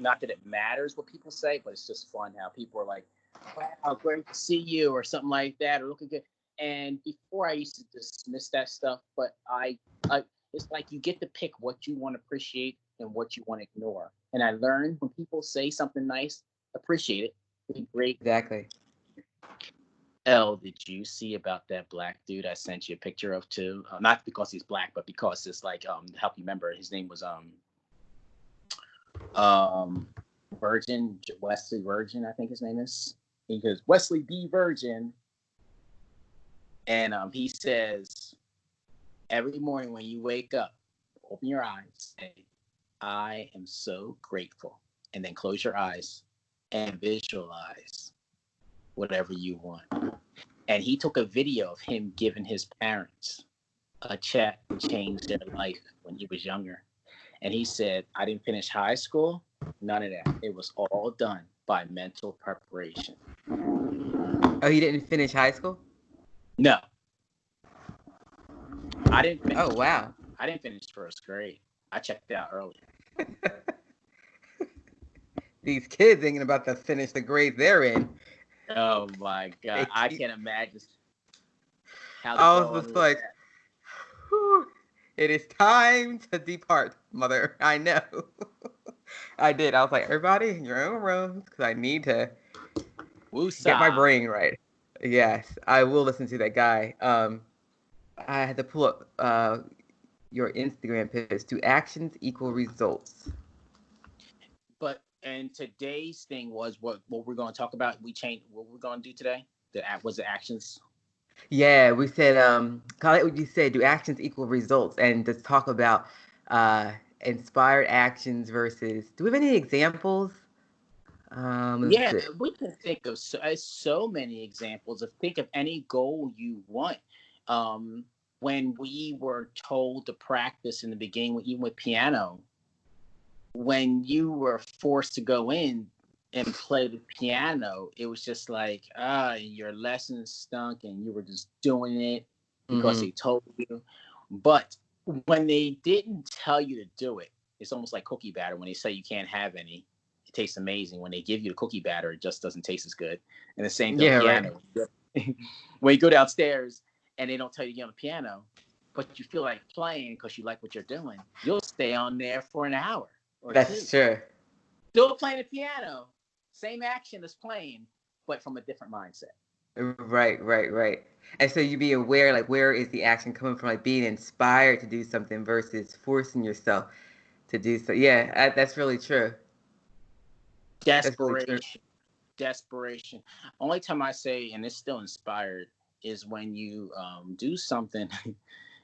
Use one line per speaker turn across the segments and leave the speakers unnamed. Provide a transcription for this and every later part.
not that it matters what people say, but it's just fun how people are like, wow, great to see you, or something like that, or looking good. And before I used to dismiss that stuff, but I it's like you get to pick what you want to appreciate and what you want to ignore. And I learned when people say something nice, appreciate it. Be great.
Exactly.
L, did you see about that black dude I sent you a picture of too? Not because he's black, but because it's like help you remember. His name was Virgin, Wesley Virgin, I think his name is. He goes, Wesley B. Virgin. And he says, every morning when you wake up, open your eyes, say, I am so grateful. And then close your eyes and visualize whatever you want. And he took a video of him giving his parents a check to change their life when he was younger. And he said, I didn't finish high school. None of that. It was all done by mental preparation.
Oh, you didn't finish high school?
No. I didn't finish.
Oh, wow.
I didn't finish first grade. I checked out early.
These kids ain't about to finish the grade they're in.
Oh, my God. I can't imagine how
I was just like, it is time to depart, mother. I know. I did. I was like, everybody in your own rooms, because I need to get my brain right. Yes, I will listen to that guy. I had to pull up your Instagram post. Do actions equal results?
And today's thing was what we're going to talk about. We changed what we're going to do today. Was the actions.
Yeah, we said, what you said, do actions equal results? And just talk about inspired actions versus, do we have any examples?
Yeah, we can think of so many examples. Think of any goal you want. When we were told to practice in the beginning, even with piano, when you were forced to go in and play the piano, it was just like, your lessons stunk and you were just doing it because they told you. But when they didn't tell you to do it, it's almost like cookie batter. When they say you can't have any, it tastes amazing. When they give you the cookie batter, it just doesn't taste as good. And the same thing with piano. Right. When you go downstairs and they don't tell you to get on the piano, but you feel like playing because you like what you're doing, you'll stay on there for an hour.
That's true.
Still playing the piano, same action as playing, but from a different mindset.
Right. And so you be aware, like, where is the action coming from? Like being inspired to do something versus forcing yourself to do so. Yeah, that's really true.
Desperation. Only time I say, and it's still inspired, is when you do something.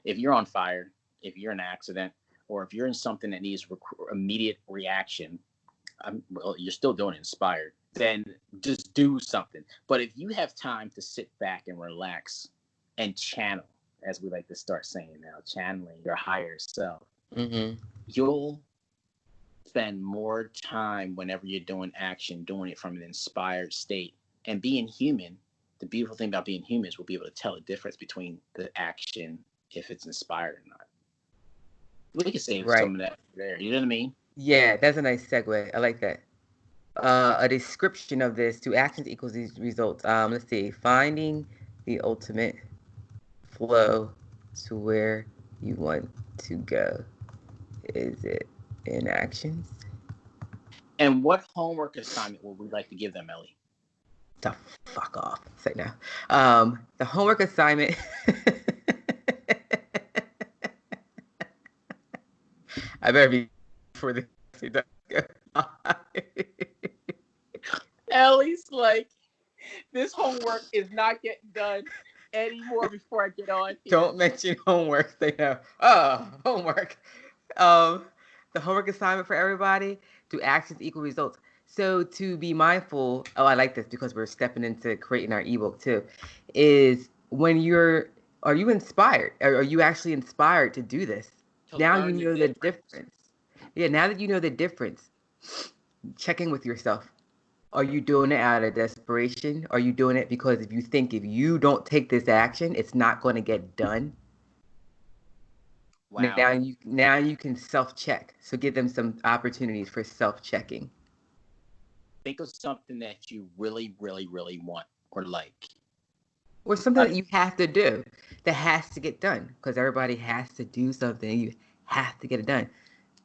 If you're on fire, if you're in an accident, or if you're in something that needs immediate reaction, you're still doing it inspired, then just do something. But if you have time to sit back and relax and channel, as we like to start saying now, channeling your higher self, you'll spend more time whenever you're doing action, doing it from an inspired state. And being human, the beautiful thing about being human is we'll be able to tell the difference between the action, if it's inspired or not. We can save some of that there. You know what I mean?
Yeah, that's a nice segue. I like that. A description of this: do actions equals these results? Let's see. Finding the ultimate flow to where you want to go. Is it in actions?
And what homework assignment would we like to give them, Ellie?
The fuck off. Say now. The homework assignment. I better be for this.
Ellie's like, this homework is not getting done anymore before I get on here.
Don't mention homework. They know. Oh, homework. The homework assignment for everybody: do actions equal results? So to be mindful, I like this because we're stepping into creating our ebook too, is when are you inspired? Are you actually inspired to do this? Now you know the difference. Yeah, now that you know the difference, check in with yourself. Are you doing it out of desperation? Are you doing it because if you don't take this action, it's not going to get done? Wow. Now you can self-check. So give them some opportunities for self-checking.
Think of something that you really, really, really want or like.
Or something
I
that
mean,
you have to do that has to get done because everybody has to do something. You have to get it done.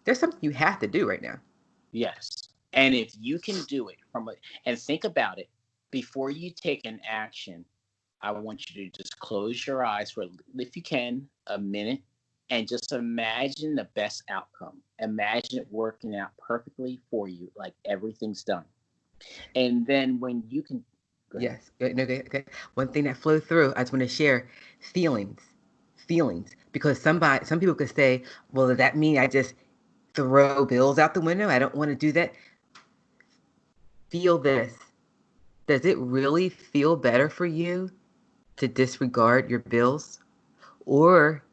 There's something you have to do right now.
yes. And if you can do it and think about it before you take an action, I want you to just close your eyes for, if you can, a minute and just imagine the best outcome. Imagine it working out perfectly for you, like everything's done. And then when you can, go ahead.
Yes. No, okay. One thing that flowed through, I just want to share feelings. Feelings. Because some people could say, well, does that mean I just throw bills out the window? I don't want to do that. Feel this. Does it really feel better for you to disregard your bills? Or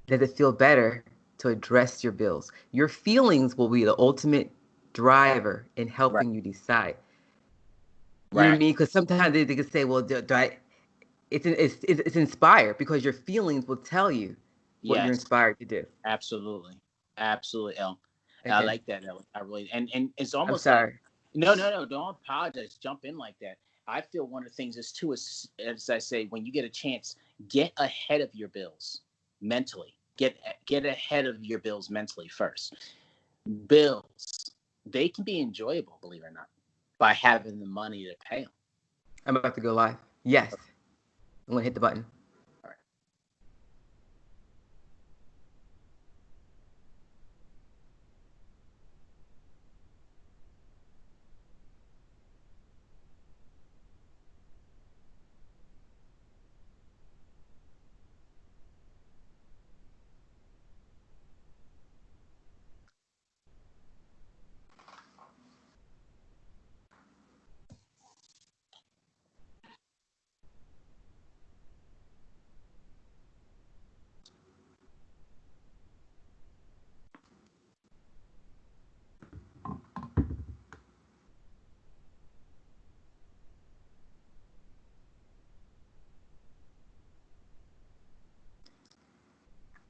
does it feel better to address your bills? Your feelings will be the ultimate driver in
Right,
helping you decide. You know what I
right.
mean? Because sometimes they can say, well, do I, it's inspired because your feelings will tell you what you're
Yes,
inspired to do.
absolutely. Absolutely, El. I
Okay.
like that, El. I really, and it's
I'm
almost like,
sorry.
no, no, no, don't apologize. Jump in like that. I feel one of the things is too, as I say, when you get a chance, get ahead of your bills mentally. Get ahead of your bills mentally first. Bills, they can be enjoyable, believe it or not, by having the money to pay them.
I'm about to go live. Yes. I'm going to hit the button.
All right.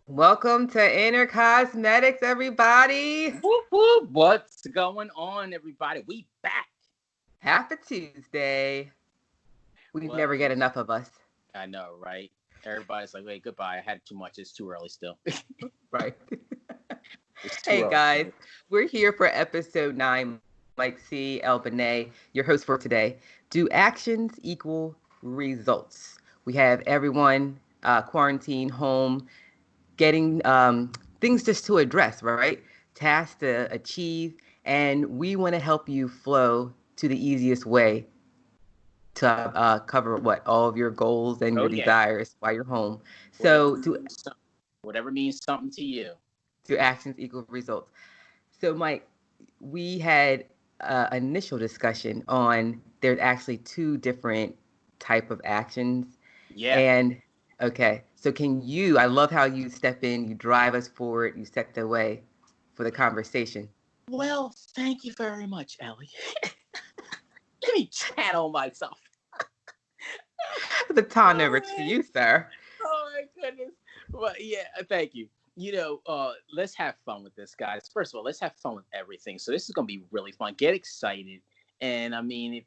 Welcome to Inner Cosmetics, everybody.
Whoop, whoop. What's going on, everybody? We back.
Happy Tuesday. We never
Well,
get enough of us.
I know, right? Everybody's like, wait, goodbye. I had too much. It's too early still.
Right.
It's too
Hey
early.
guys, we're here for episode 9. Mike C. El Benet, your host for today. Do actions equal results? We have everyone quarantined home, getting things just to address, right? Tasks to achieve, and we want to help you flow to the easiest way to cover what all of your goals and
Oh
your
yeah.
desires while you're home.
Whatever
So,
means something. Whatever means something to you.
do actions equal results? So, Mike, we had initial discussion on there's actually two different type of actions,
Yeah.
and okay, so can you? I love how you step in, you drive us forward, you set the way for the conversation.
Well, thank you very much, Ellie. Let me channel myself.
The time over to
Oh,
you, sir.
oh my goodness. Well, yeah, thank you. Let's have fun with this, guys. First of all, let's have fun with everything. So this is going to be really fun. Get excited. And I mean,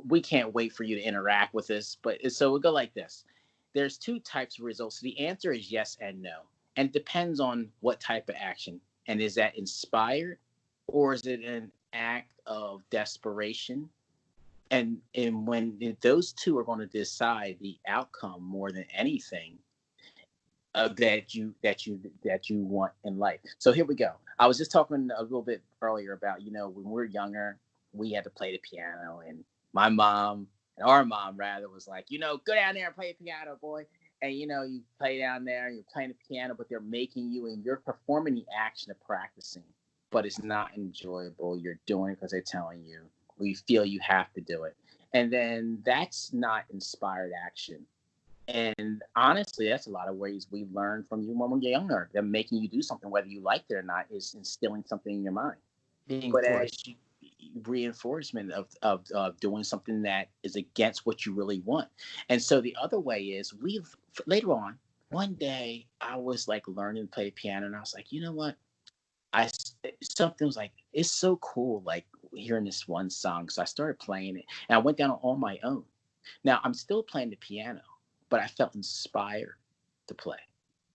we can't wait for you to interact with us. But so we'll go like this. There's two types of results. The answer is yes and no. And it depends on what type of action. And is that inspired or is it an act of desperation? And when those two are going to decide the outcome more than anything, that you want in life. So here we go. I was just talking a little bit earlier about, when we were younger, we had to play the piano, and my mom and our mom rather was like, go down there and play the piano, boy. And you play down there and you're playing the piano, but they're making you and you're performing the action of practicing, but it's not enjoyable. You're doing it because they're telling you, or you feel you have to do it. And then that's not inspired action. And honestly, that's a lot of ways we learn from you when we're younger. They're making you do something, whether you like it or not, is instilling something in your mind.
Being
But as
forced.
you reinforcement of doing something that is against what you really want. And so the other way is we've later on, one day I was like learning to play piano and I was like, you know what? I something was like, it's so cool. Like hearing this one song. So I started playing it and I went down on my own. Now I'm still playing the piano, but I felt inspired to play.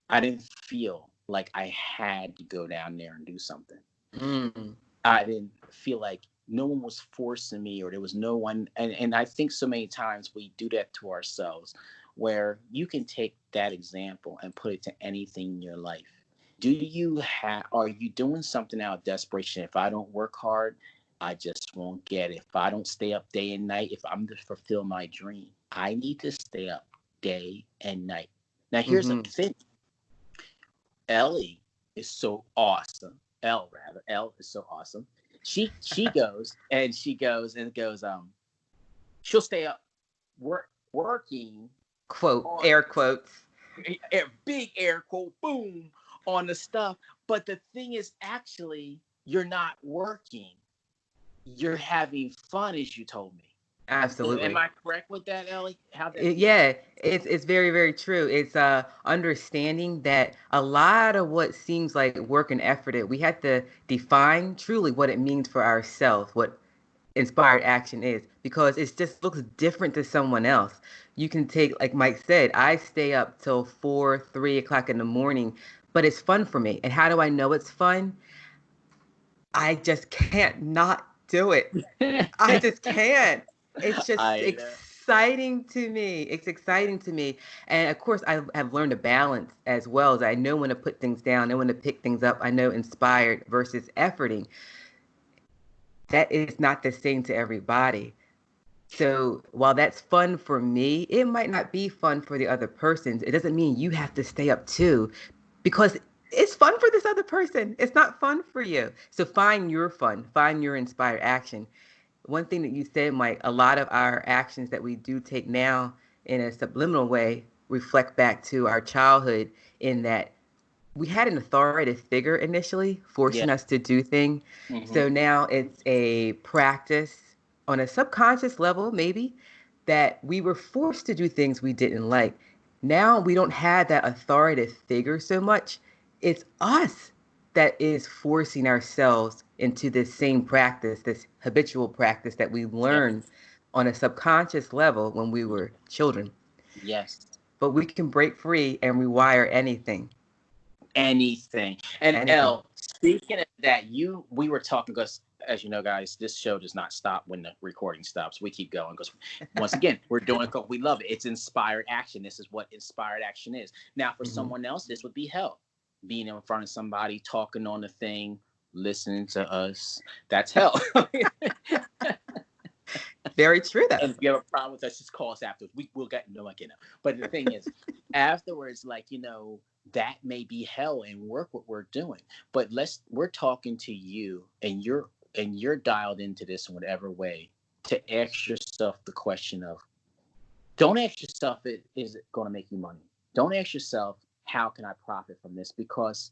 I didn't feel like I had to go down there and do something.
Mm.
I didn't feel like no one was forcing me, or there was no one. And I think so many times we do that to ourselves, where you can take that example and put it to anything in your life. Are you doing something out of desperation? If I don't work hard, I just won't get it. If I don't stay up day and night, if I'm to fulfill my dream, I need to stay up day and night. Now, here's the
Mm-hmm.
thing. Ellie is so awesome. Elle is so awesome. She goes, she'll stay up working
Quote,
on
air quotes.
big air quote boom on the stuff. But the thing is, actually, you're not working. You're having fun, as you told me. Am
Absolutely.
I correct with that, Ellie? How that?
Yeah, it's very, very true. It's understanding that a lot of what seems like work and effort, we have to define truly what it means for ourselves, what inspired action is, because it just looks different to someone else. You can take, like Mike said, I stay up till 4, 3 o'clock in the morning, but it's fun for me. And how do I know it's fun? I just can't not do it. I just can't. It's just
I know.
exciting to me. It's exciting to me. And of course, I have learned to balance as well, as I know when to put things down, know when to pick things up. I know inspired versus efforting. That is not the same to everybody. So while that's fun for me, it might not be fun for the other persons. It doesn't mean you have to stay up too, because it's fun for this other person. It's not fun for you. So find your fun, find your inspired action. One thing that you said, Mike, a lot of our actions that we do take now in a subliminal way reflect back to our childhood, in that we had an authoritative figure initially
Yeah.
forcing us to do things.
Hmm.
So now it's a practice on a subconscious level, maybe, that we were forced to do things we didn't like. Now we don't have that authoritative figure so much. It's us that is forcing ourselves into this same practice, this habitual practice that we
Yes.
learned on a subconscious level when we were children.
Yes.
But we can break free and rewire anything.
Anything. And
Anything.
Elle, speaking of that, we were talking, because as you know, guys, this show does not stop when the recording stops. We keep going because, once again, we're doing it because we love it. It's inspired action. This is what inspired action is. Now, for
Mm-hmm.
someone else, this would be hell. Being in front of somebody, talking on the thing, listening to us. That's hell.
Very true, though.
And if you have a problem with us, just call us afterwards. We'll get no, like, But the thing is, afterwards, like, that may be hell and work what we're doing. But we're talking to you, and you're dialed into this in whatever way, to ask yourself the question of, don't ask yourself, is it going to make you money? Don't ask yourself, how can I profit from this? Because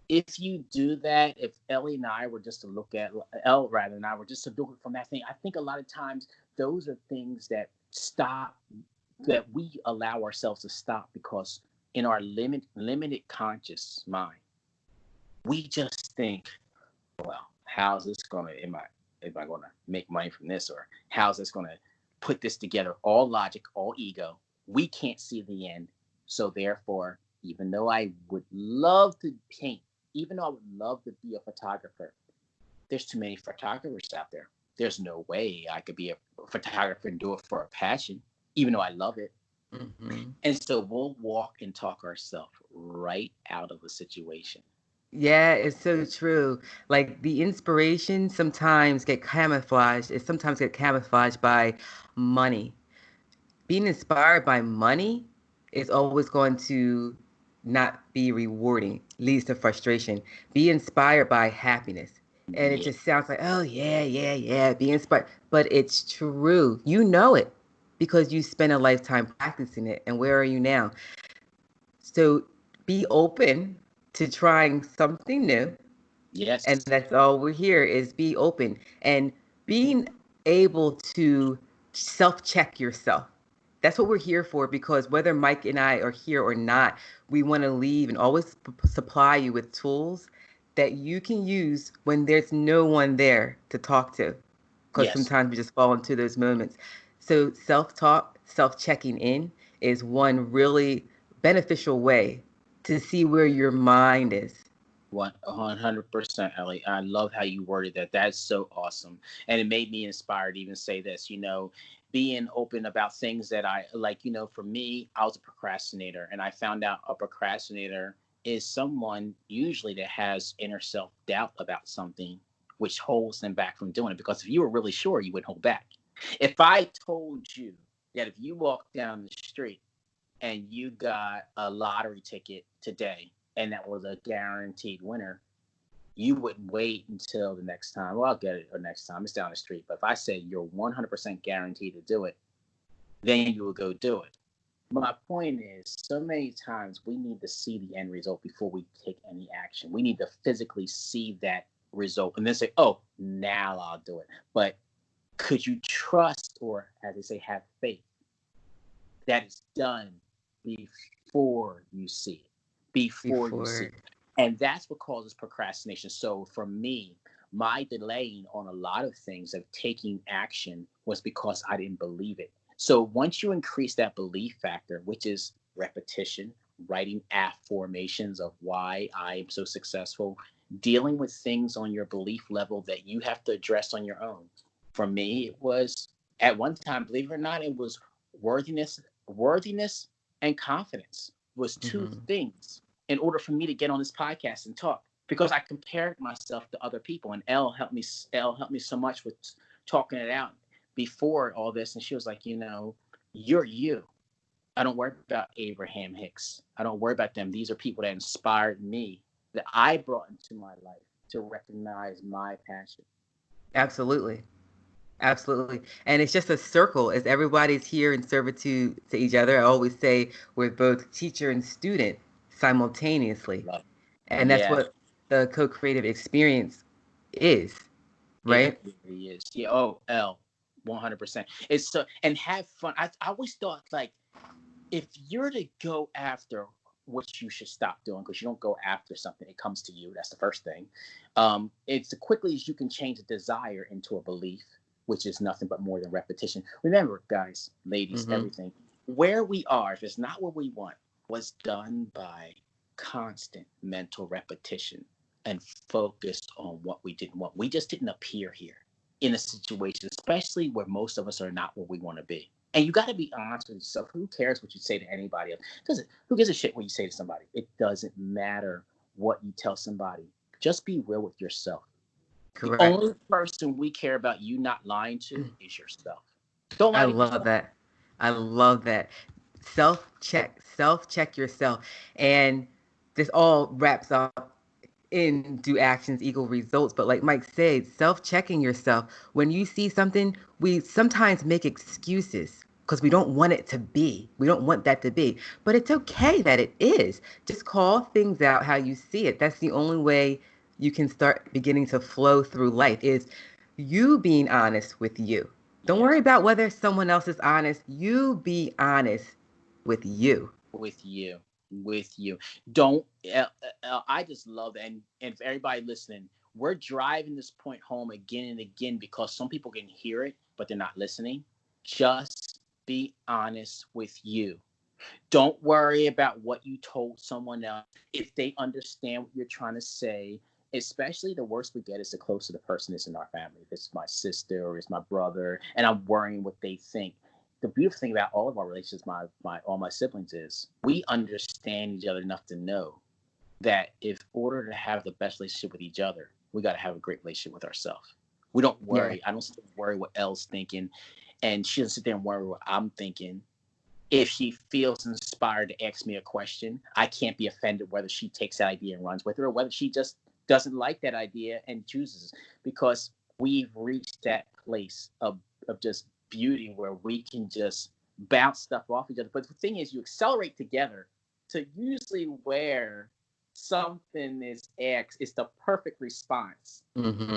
if you do that, if Ellie and I were just to look at Elle rather than I were just to look from that thing, I think a lot of times those are things that we allow ourselves to stop, because in our limited conscious mind, we just think, well, how's this gonna am I gonna make money from this, or how's this gonna put this together? All logic, all ego. We can't see the end. So therefore, even though I would love to paint, even though I would love to be a photographer, there's too many photographers out there. There's no way I could be a photographer and do it for a passion, even though I love it.
Mm-hmm.
And so we'll walk and talk ourselves right out of a situation.
Yeah, it's so true. Like the inspiration sometimes get camouflaged. It sometimes get camouflaged by money. Being inspired by money is always going to not be rewarding, leads to frustration. Be inspired by happiness. And it
Yeah.
just sounds like, oh, yeah, yeah, yeah, be inspired. But it's true. You know it because you spent a lifetime practicing it. And where are you now? So be open to trying something new. And
Yes.
that's all we're here is be open and being able to self-check yourself. That's what we're here for, because whether Mike and I are here or not, we want to leave and always supply you with tools that you can use when there's no one there to talk to. Because
Yes.
sometimes we just fall into those moments. So self-talk, self-checking in is one really beneficial way to see where your mind is.
100%, Ellie. I love how you worded that. That's so awesome. And it made me inspired to even say this, being open about things that I like. For me, I was a procrastinator, and I found out a procrastinator is someone usually that has inner self doubt about something, which holds them back from doing it. Because if you were really sure, you wouldn't hold back. If I told you that if you walk down the street and you got a lottery ticket today and that was a guaranteed winner, you wouldn't wait until the next time. Well, I'll get it or next time. It's down the street. But if I said you're 100% guaranteed to do it, then you would go do it. My point is, so many times we need to see the end result before we take any action. We need to physically see that result and then say, oh, now I'll do it. But could you trust, or as they say, have faith that it's done before you see it, before you see
Before.
it. And that's what causes procrastination. So for me, my delaying on a lot of things of taking action was because I didn't believe it. So once you increase that belief factor, which is repetition, writing affirmations of why I am so successful, dealing with things on your belief level that you have to address on your own. For me, it was at one time, believe it or not, it was worthiness and confidence was two
Mm-hmm.
things in order for me to get on this podcast and talk, because I compared myself to other people, and Elle helped me so much with talking it out before all this, and she was like, you're you. I don't worry about Abraham Hicks. I don't worry about them. These are people that inspired me, that I brought into my life to recognize my passion.
Absolutely. Absolutely. And it's just a circle as everybody's here in servitude to each other. I always say we're both teacher and student simultaneously.
Love.
And that's
Yeah,
what the co-creative experience is,
it
right?
really is. Yeah. Oh, L, 100%. It's so, and have fun. I always thought, like, if you're to go after what you should stop doing, because you don't go after something, it comes to you. That's the first thing. It's as quickly as you can change a desire into a belief, which is nothing but more than repetition. Remember, guys, ladies,
Mm-hmm.
everything, where we are, if it's not what we want, was done by constant mental repetition and focused on what we didn't want. We just didn't appear here in a situation, especially where most of us are not where we want to be. And you got to be honest with yourself. Who cares what you say to anybody else? Does it? Who gives a shit what you say to somebody? It doesn't matter what you tell somebody. Just be real with yourself. The
Correct.
only person we care about you not lying to is yourself. Don't
I
lie to
love
yourself.
that. I love that. Self check yourself. And this all wraps up in do actions equal results. But like Mike said, self-checking yourself. When you see something, we sometimes make excuses because we don't want it to be. We don't want that to be. But it's okay that it is. Just call things out how you see it. That's the only way you can start beginning to flow through life is you being honest with you. Don't
Yeah,
worry about whether someone else is honest. You be honest with you.
with you, with you. Don't. I just love that. And for everybody listening, we're driving this point home again and again because some people can hear it, but they're not listening. Just be honest with you. Don't worry about what you told someone else. If they understand what you're trying to say, especially the worse we get is the closer the person is in our family. If it's my sister or it's my brother, and I'm worrying what they think. The beautiful thing about all of our relationships, my all my siblings, is we understand each other enough to know that if order to have the best relationship with each other, we got to have a great relationship with ourselves. We don't
Yeah.
worry. I don't worry what Elle's thinking, and she doesn't sit there and worry what I'm thinking. If she feels inspired to ask me a question, I can't be offended whether she takes that idea and runs with it or whether she just doesn't like that idea and chooses, because we've reached that place of just beauty where we can just bounce stuff off each other. But the thing is, you accelerate together to usually where something is asked, it's the perfect response.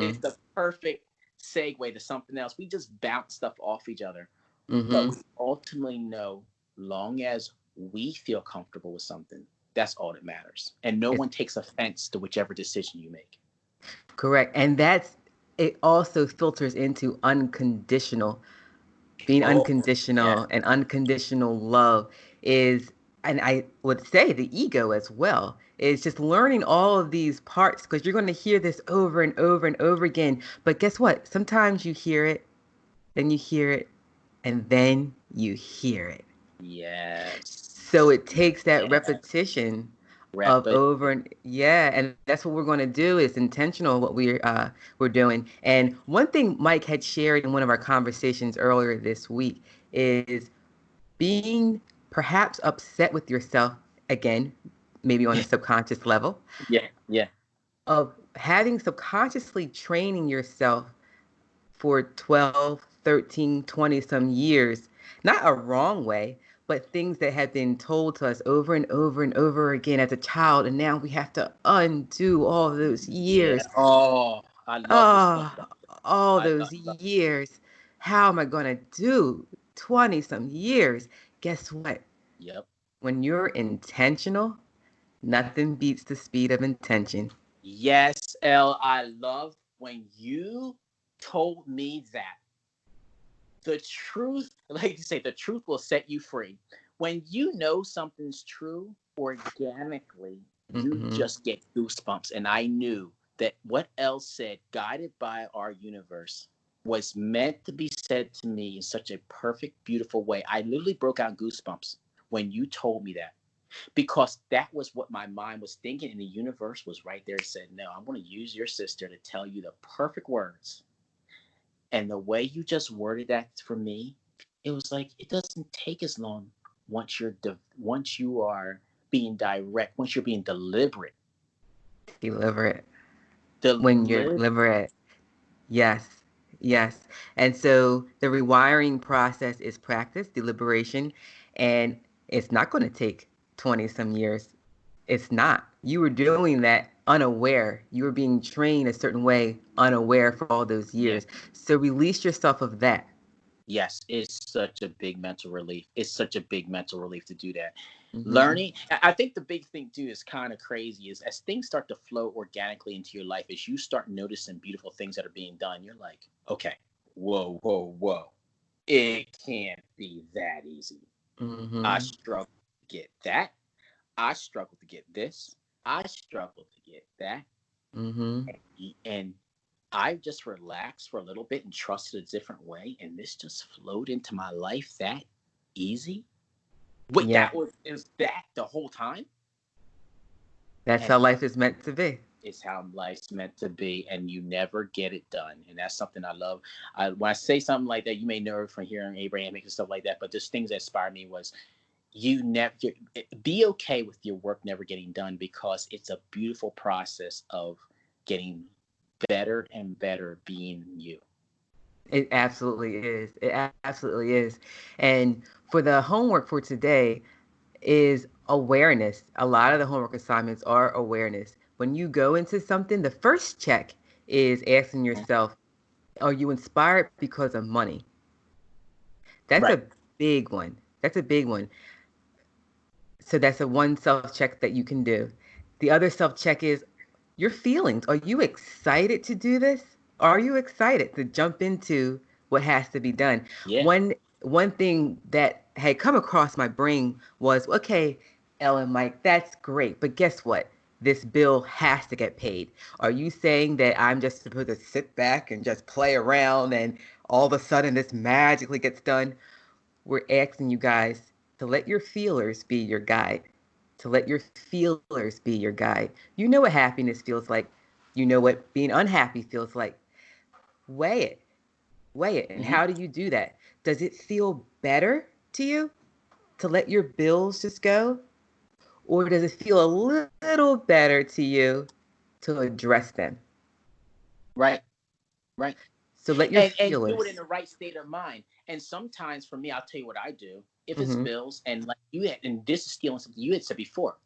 It's
Mm-hmm.
the perfect segue to something else. We just bounce stuff off each other, but
Mm-hmm.
we ultimately know, long as we feel comfortable with something, That's all that matters. And no
It's
one takes offense to whichever decision you make.
correct. And it also filters into unconditional. Being
Oh, yeah.
unconditional and unconditional love is, and I would say the ego as well, is just learning all of these parts because you're going to hear this over and over and over again. But guess what? Sometimes you hear it, then you hear it, and then you hear it. So
Yes.
it takes that
Yeah.
repetition of
Repetition.
over and yeah, and that's what we're going to do. Is intentional what we're doing. And one thing Mike had shared in one of our conversations earlier this week is being perhaps upset with yourself again, maybe on a subconscious level,
Yeah. Yeah.
of having subconsciously training yourself for 12, 13, 20 some years, not a wrong way, but things that have been told to us over and over and over again as a child. And now we have to undo all those
Yeah.
years.
Oh, I love this stuff.
Oh, all
I
those
love.
years. How am I going to do 20 some years? Guess what?
Yep.
When you're intentional, nothing beats the speed of intention.
Yes, L. I love when you told me that the truth, like you say, the truth will set you free. When you know something's true, organically, you
Hmm.
just get goosebumps. And I knew that what L said, guided by our universe, was meant to be said to me in such a perfect, beautiful way. I literally broke out goosebumps when you told me that, because that was what my mind was thinking, and the universe was right there and said, no, I'm going to use your sister to tell you the perfect words. And the way you just worded that for me, it was like it doesn't take as long once you are being direct, once you're being deliberate.
Deliberate. When you're
Deliberate.
deliberate. Yes, yes. And so the rewiring process is practice, deliberation, and it's not going to take 20 some years. It's not. You were doing that unaware. You were being trained a certain way unaware for all those
Yeah.
years. So release yourself of that.
Yes, it's such a big mental relief. It's such a big mental relief to do that.
Hmm.
Learning, I think the big thing too is kind of crazy is as things start to flow organically into your life, as you start noticing beautiful things that are being done, you're like, okay, whoa, whoa, whoa. It can't be that easy. I
Hmm.
struggle to get that. I struggle to get this. I struggle to get that.
Hmm.
And I just relaxed for a little bit and trusted a different way. And this just flowed into my life that easy. Wait,
Yeah,
is that the whole time?
that's
And
how life is meant to be.
it's how life's meant to be, and you never get it done. And that's something I love. When I say something like that, you may know it from hearing Abrahamic and stuff like that, but just things that inspire me was you never be okay with your work never getting done, because it's a beautiful process of getting better and better being you.
It absolutely is. It absolutely is. And for the homework for today is awareness. A lot of the homework assignments are awareness. When you go into something, the first check is asking yourself, are you inspired because of money? That's
Right.
a big one. That's a big one. So that's a one self check that you can do. The other self check is your feelings. Are you excited to do this? Are you excited to jump into what has to be done?
Yeah.
One thing that had come across my brain was, okay, Ellen, Mike, that's great, but guess what? This bill has to get paid. Are you saying that I'm just supposed to sit back and just play around and all of a sudden this magically gets done? We're asking you guys to let your feelers be your guide, to let your feelers be your guide. You know what happiness feels like. You know what being unhappy feels like. Weigh it, weigh it. And
Hmm.
how do you do that? Does it feel better to you to let your bills just go? Or does it feel a little better to you to address them?
Right. Right.
So let your
And do it in
feelers.
the right state of mind. And sometimes for me, I'll tell you what I do. If it's
Mm-hmm,
bills, and like you had, and this is stealing something you had said before,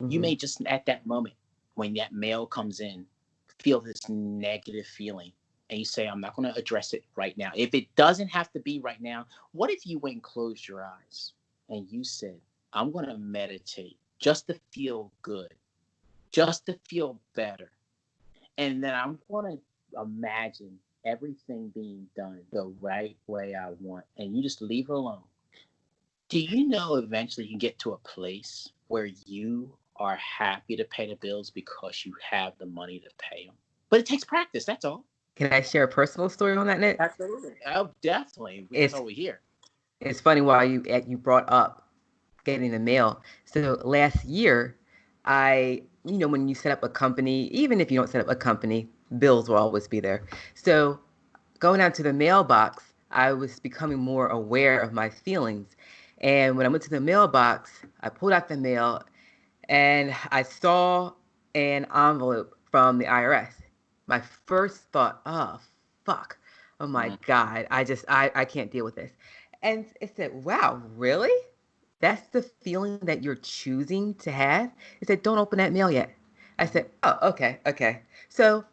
you
mm-hmm.
may just at that moment when that mail comes in, feel this negative feeling. And you say, I'm not going to address it right now. If it doesn't have to be right now, what if you went and closed your eyes and you said, I'm going to meditate just to feel good, just to feel better. And then I'm going to imagine everything being done the right way I want, and you just leave it alone. Do you know eventually you can get to a place where you are happy to pay the bills because you have the money to pay them? But it takes practice, that's all.
Can I share a personal story on that, Nick?
Absolutely. Oh, definitely. That's
It's
all we hear.
it's funny why you brought up getting the mail. So last year, when you set up a company, even if you don't set up a company, bills will always be there. So going out to the mailbox, I was becoming more aware of my feelings. And when I went to the mailbox, I pulled out the mail and I saw an envelope from the IRS. My first thought, oh, fuck. Oh my
Mm.
God. I can't deal with this. And it said, wow, really? That's the feeling that you're choosing to have? It said, don't open that mail yet. I said, oh, okay. So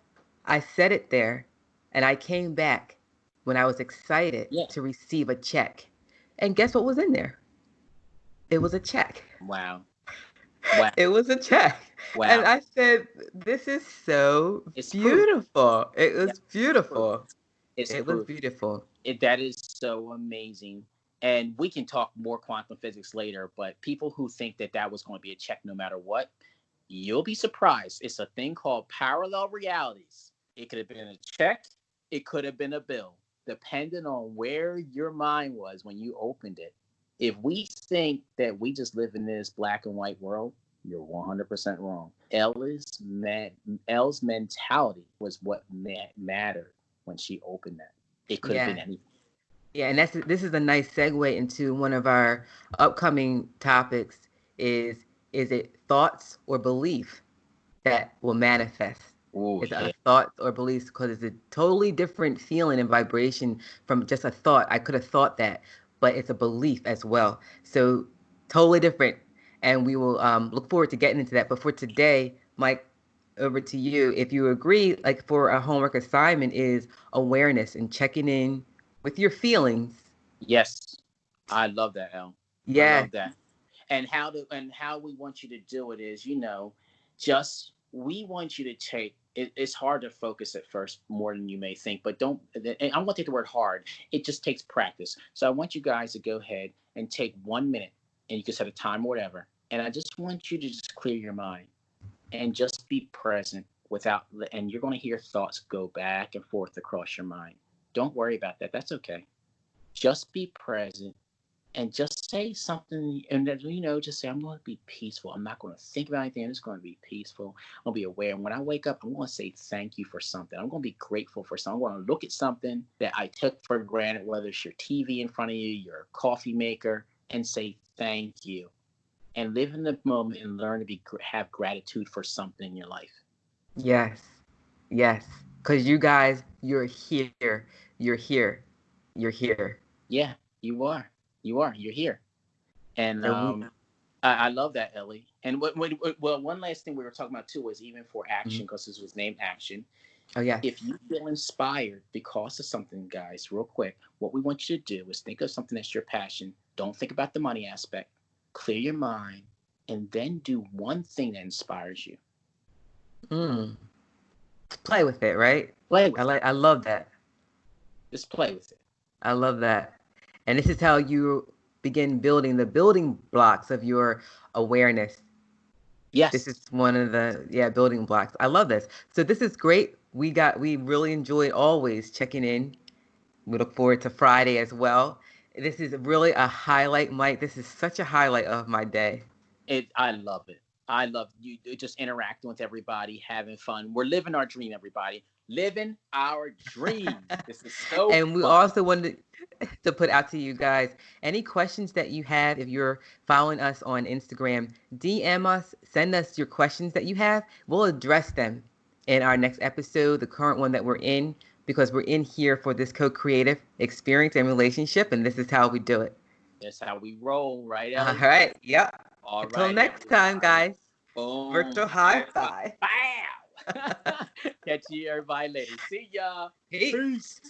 I set it there and I came back when I was excited
Yeah.
to receive a check. And guess what was in there? It was a check.
Wow. Wow.
It was a check. And
Wow.
I said, this is so
It's proof.
beautiful. It
Yeah.
was
It's proof.
beautiful.
It's
It was
proof.
beautiful.
That is so amazing. And we can talk more quantum physics later, but people who think that that was going to be a check no matter what, you'll be surprised. It's a thing called parallel realities. It could have been a check, it could have been a bill, depending on where your mind was when you opened it. If we think that we just live in this black and white world, you're 100% wrong. Elle's mentality was what mattered when she opened that. It could have been
Yeah.
anything.
Yeah, and this is a nice segue into one of our upcoming topics is it thoughts or belief that will manifest?
Oh,
It's
yeah.
a thought or beliefs because it's a totally different feeling and vibration from just a thought. I could have thought that, but it's a belief as well. So totally different. And we will look forward to getting into that. But for today, Mike, over to you. If you agree, like for a homework assignment is awareness and checking in with your feelings.
Yes. I love that, El. I
Yeah.
love that. And how we want you to do it is, just we want you to take it's hard to focus at first more than you may think, but don't and I'm going to take the word hard. It just takes practice. So I want you guys to go ahead and take 1 minute, and you can set a time or whatever, and I just want you to just clear your mind and just be present without and you're going to hear thoughts go back and forth across your mind. Don't worry about that. That's okay. Just be present and just say something, and then, just say, I'm going to be peaceful. I'm not going to think about anything. I'm just going to be peaceful. I'm going to be aware. And when I wake up, I'm going to say thank you for something. I'm going to be grateful for something. I'm going to look at something that I took for granted, whether it's your TV in front of you, your coffee maker, and say thank you. And live in the moment and learn to have gratitude for something in your life.
Yes. Yes. Because you guys, you're here. You're here. You're here.
Yeah, you are. You are. You're here. And
And we,
I love that, Ellie. And well, one last thing we were talking about too was even for
mhm.
action, because this was named action.
Oh, yes.
If you feel inspired because of something, guys, real quick, what we want you to do is think of something that's your passion. Don't think about the money aspect. Clear your mind, and then do one thing that inspires you.
Mm. Play with it, right?
Play with it.
I love that.
Just play with it.
I love that. And this is how you begin building the building blocks of your awareness. This
Yes,
is one of the building blocks. I love this. So this is great. We really enjoyed always checking in. We look forward to Friday as well. This is really a highlight, Mike. This is such a highlight of my day.
I love it. I love you just interacting with everybody, having fun. We're living our dream, everybody. Living our dreams. This is so
And we
fun.
also wanted to put out to you guys any questions that you have. If you're following us on Instagram, DM us, send us your questions that you have. We'll address them in our next episode, the current one that we're in, because we're in here for this co-creative experience and relationship, and this is how we do it.
That's how we roll, right,
All
Ellie?
right. Yep.
All
Until
right,
next time,
everybody.
guys.
Boom.
Virtual high five.
Bow. Catch you everybody later. See ya.
Peace.
Peace.